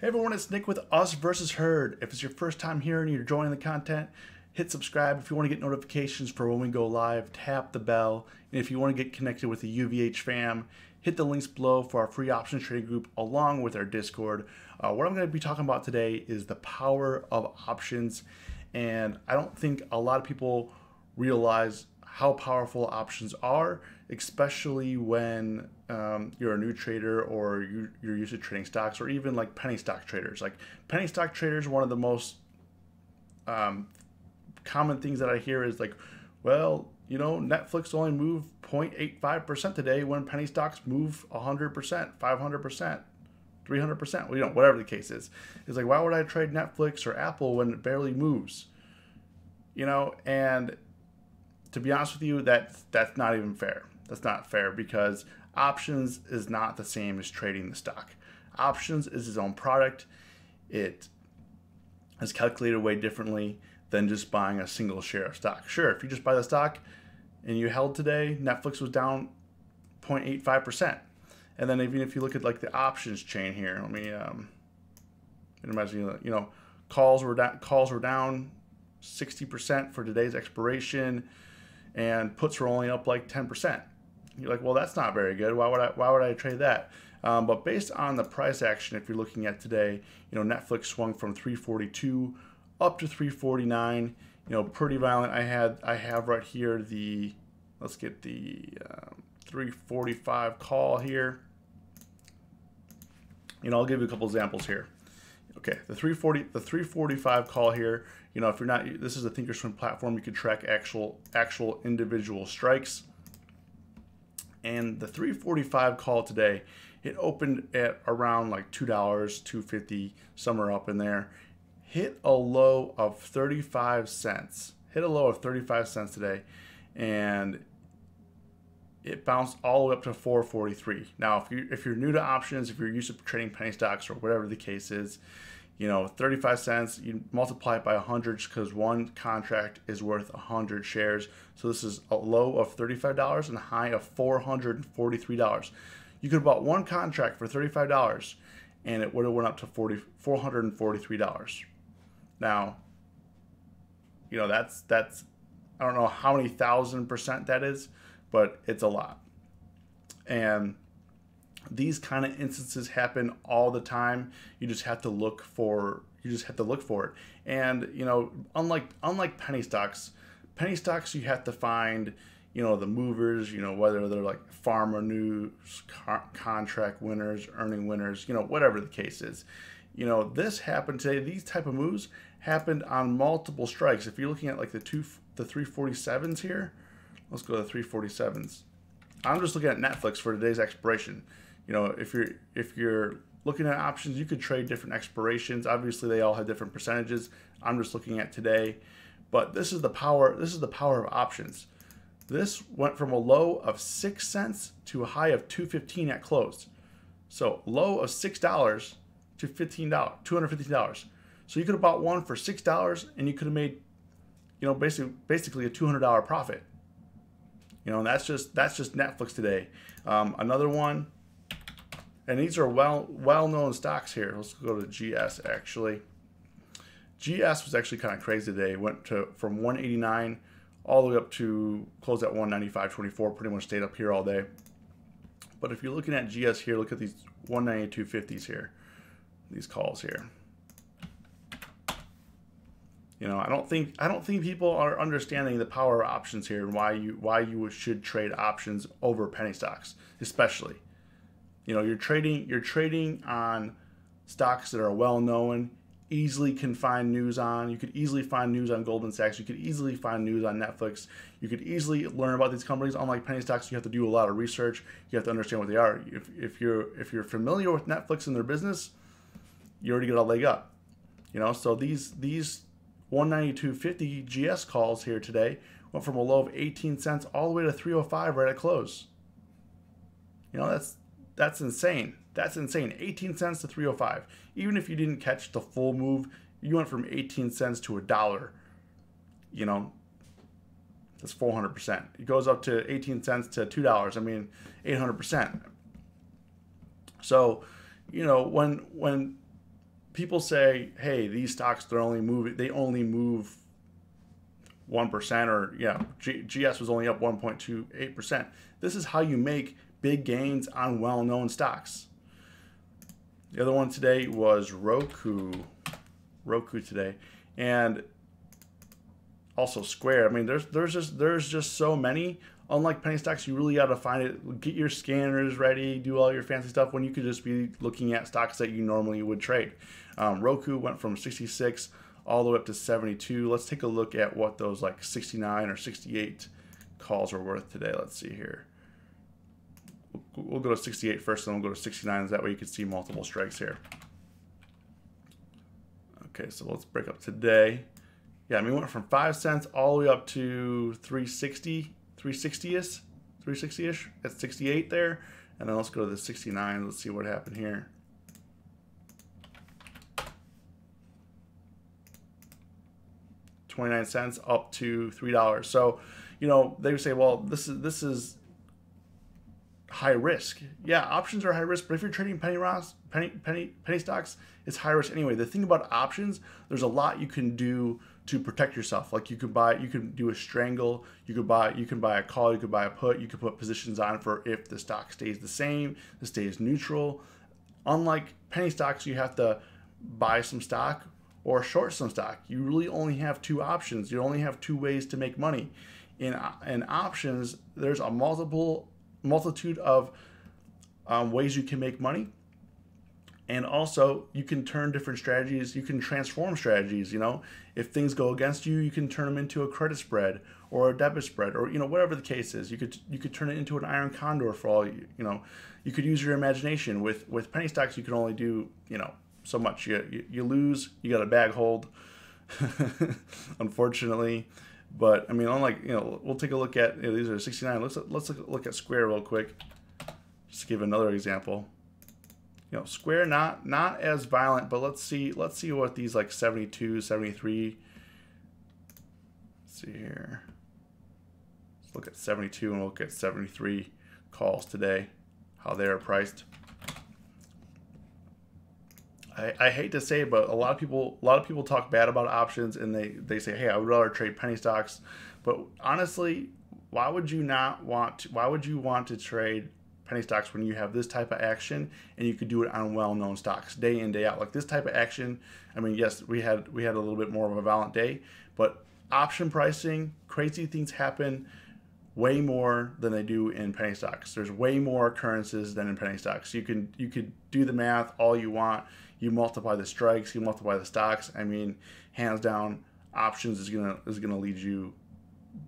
Hey everyone, it's Nick with Us versus Herd. If it's your first time here and you're enjoying the content, hit subscribe. If you want to get notifications for when we go live, tap the bell. And if you want to get connected with the UVH fam, hit the links below for our free options trading group along with our Discord. What I'm going to be talking about today is the power of options. And I don't think a lot of people realize how powerful options are, especially when you're a new trader or you're used to trading stocks, or even like penny stock traders. Like penny stock traders, one of the most common things that I hear is like, well, you know, Netflix only moved 0.85% today when penny stocks move 100%, 500%, 300%, well, you know, whatever the case is. It's like, why would I trade Netflix or Apple when it barely moves? You know, and to be honest with you, that's not even fair. That's not fair because options is not the same as trading the stock. Options is its own product. It is calculated way differently than just buying a single share of stock. Sure, if you just buy the stock and you held today, Netflix was down 0.85%. And then even if you look at like the options chain here, let me imagine, you know, calls were down 60% for today's expiration, and puts were only up like 10%. You're like, well, that's not very good. Why would I trade that? But based on the price action, if you're looking at today, you know, Netflix swung from 342 up to 349. You know, pretty violent. I have right here the, let's get the 345 call here. You know, I'll give you a couple examples here. Okay, the 345 call here. You know, if you're not, this is a Thinkorswim platform. You can track actual individual strikes. And the 345 call today, it opened at around like $2, $2.50, somewhere up in there. Hit a low of 35 cents. Hit a low of 35 cents today, and it bounced all the way up to 443. Now, if you're new to options, if you're used to trading penny stocks or whatever the case is, you know, 35 cents, you multiply it by 100 because one contract is worth 100 shares. So this is a low of $35 and a high of $443. You could have bought one contract for $35 and it would have went up to $443. Now, you know, that's I don't know how many 1,000% that is, but it's a lot. And these kind of instances happen all the time. You just have to look for it. And you know, unlike penny stocks you have to find, you know, the movers, you know, whether they're like Pharma News, contract winners, earning winners, you know, whatever the case is. You know, this happened today. These type of moves happened on multiple strikes. If you're looking at like the 347s here, let's go to the 347s. I'm just looking at Netflix for today's expiration. You know, if you're looking at options, you could trade different expirations. Obviously, they all have different percentages. I'm just looking at today, but this is the power. This is the power of options. This went from a low of 6 cents to a high of $2.15 at close. So low of $6 to $15, $215. So you could have bought one for $6 and you could have made, you know, basically a $200 profit. You know, and that's just Netflix today. Another one, and these are well-known stocks here. Let's go to GS actually. GS was actually kind of crazy today. It went from 189 all the way up to close at 195.24. Pretty much stayed up here all day. But if you're looking at GS here, look at these 192.50s here. These calls here. You know, I don't think people are understanding the power of options here and why you should trade options over penny stocks, especially. You know, you're trading on stocks that are well known, easily can find news on. You could easily find news on Goldman Sachs. You could easily find news on Netflix. You could easily learn about these companies. Unlike penny stocks, you have to do a lot of research. You have to understand what they are. If you're familiar with Netflix and their business, you already get a leg up. You know, so these 192.50 GS calls here today went from a low of 18 cents all the way to 305 right at close. You know, that's insane. That's insane. 18 cents to 305. Even if you didn't catch the full move, you went from 18 cents to $1. You know, that's 400%. It goes up to 18 cents to $2. I mean, 800%. So, you know, when people say, hey, these stocks, they only move 1%, or yeah, GS was only up 1.28%. This is how you make big gains on well-known stocks. The other one today was Roku today, and also Square. I mean, there's just so many. Unlike penny stocks, you really got to find it, get your scanners ready, do all your fancy stuff when you could just be looking at stocks that you normally would trade. Roku went from 66 all the way up to 72. Let's take a look at what those like 69 or 68 calls are worth today. Let's see here. We'll go to 68 first, and then we'll go to 69. That way you can see multiple strikes here. Okay, so let's break up today. Yeah, I mean, we went from 5 cents all the way up to 360-ish at 68 there. And then let's go to the 69. Let's see what happened here. $0.29 up to $3. So, you know, they would say, well, this is high risk. Yeah, options are high risk, but if you're trading penny stocks, it's high risk anyway. The thing about options, there's a lot you can do to protect yourself. Like you can do a strangle, you can buy a call, you could buy a put, you could put positions on for if the stock stays the same, it stays neutral. Unlike penny stocks, you have to buy some stock or short some stock. You really only have two options. You only have two ways to make money. In options, there's a multitude of ways you can make money, and also you can turn different strategies, you can transform strategies. You know, if things go against you, you can turn them into a credit spread or a debit spread, or, you know, whatever the case is. You could turn it into an iron condor for all you know. You could use your imagination. With penny stocks, you can only do, you know, so much. You lose, you got a bag hold, unfortunately. But I mean, unlike, you know, we'll take a look at, you know, these are 69. Let's look at Square real quick, just to give another example. You know, Square not as violent, but let's see what these like 72, 73. Let's see here. Let's look at 72 and look at 73 calls today, how they are priced. I hate to say it, but a lot of people talk bad about options, and they say, hey, I would rather trade penny stocks. But honestly, why would you want to trade penny stocks when you have this type of action and you could do it on well-known stocks day in, day out? Like this type of action, I mean, yes, we had a little bit more of a violent day, but option pricing, crazy things happen way more than they do in penny stocks. There's way more occurrences than in penny stocks. You could do the math all you want. You multiply the strikes, you multiply the stocks. I mean, hands down, options is gonna lead you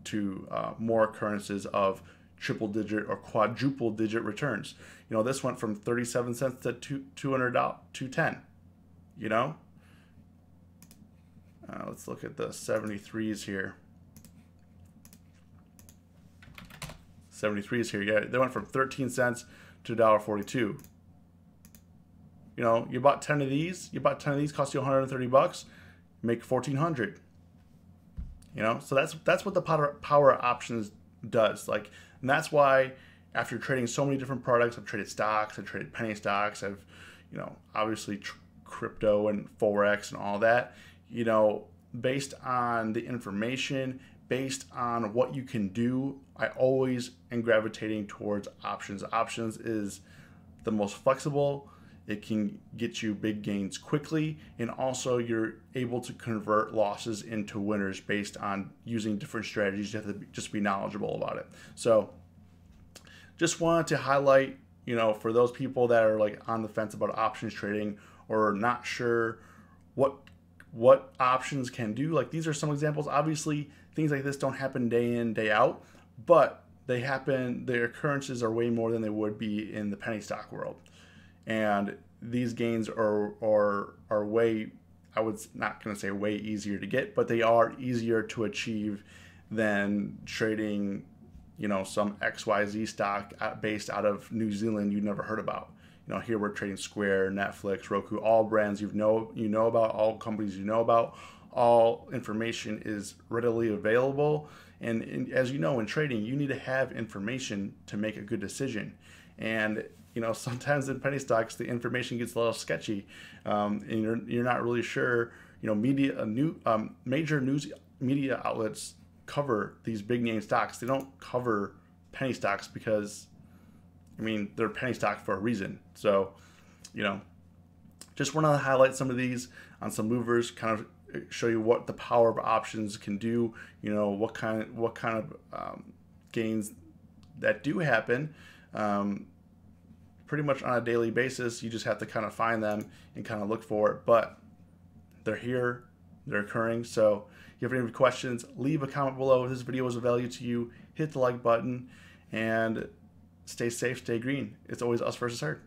to more occurrences of triple-digit or quadruple-digit returns. You know, this went from 37 cents to $210. You know, let's look at the 73s here. 73s here. Yeah, they went from 13 cents to $1.42. You know, you bought 10 of these. Cost you 130 bucks. Make 1,400. You know, so that's what the power options does. Like, and that's why after trading so many different products, I've traded stocks, I've traded penny stocks, I've, you know, obviously crypto and Forex and all that. You know, based on the information, based on what you can do, I always am gravitating towards options. Options is the most flexible. It can get you big gains quickly, and also you're able to convert losses into winners based on using different strategies. You have to just be knowledgeable about it. So just wanted to highlight, you know, for those people that are like on the fence about options trading or not sure what options can do, like these are some examples. Obviously, things like this don't happen day in, day out, but they happen, their occurrences are way more than they would be in the penny stock world. And these gains are way, I was not going to say way easier to get, but they are easier to achieve than trading, you know, some XYZ stock based out of New Zealand you never heard about. You know, here we're trading Square, Netflix, Roku, all brands you know about, all companies you know about. All information is readily available. And as you know, in trading, you need to have information to make a good decision. And you know, sometimes in penny stocks the information gets a little sketchy, and you're not really sure. You know, major news media outlets cover these big name stocks. They don't cover penny stocks because, I mean, they're penny stock for a reason. So, you know, just want to highlight some of these on some movers, kind of show you what the power of options can do. You know, what kind of gains that do happen. Pretty much on a daily basis. You just have to kind of find them and kind of look for it. But they're here, they're occurring. So if you have any questions, leave a comment below. If this video was of value to you, hit the like button, and stay safe, stay green. It's always us versus herd.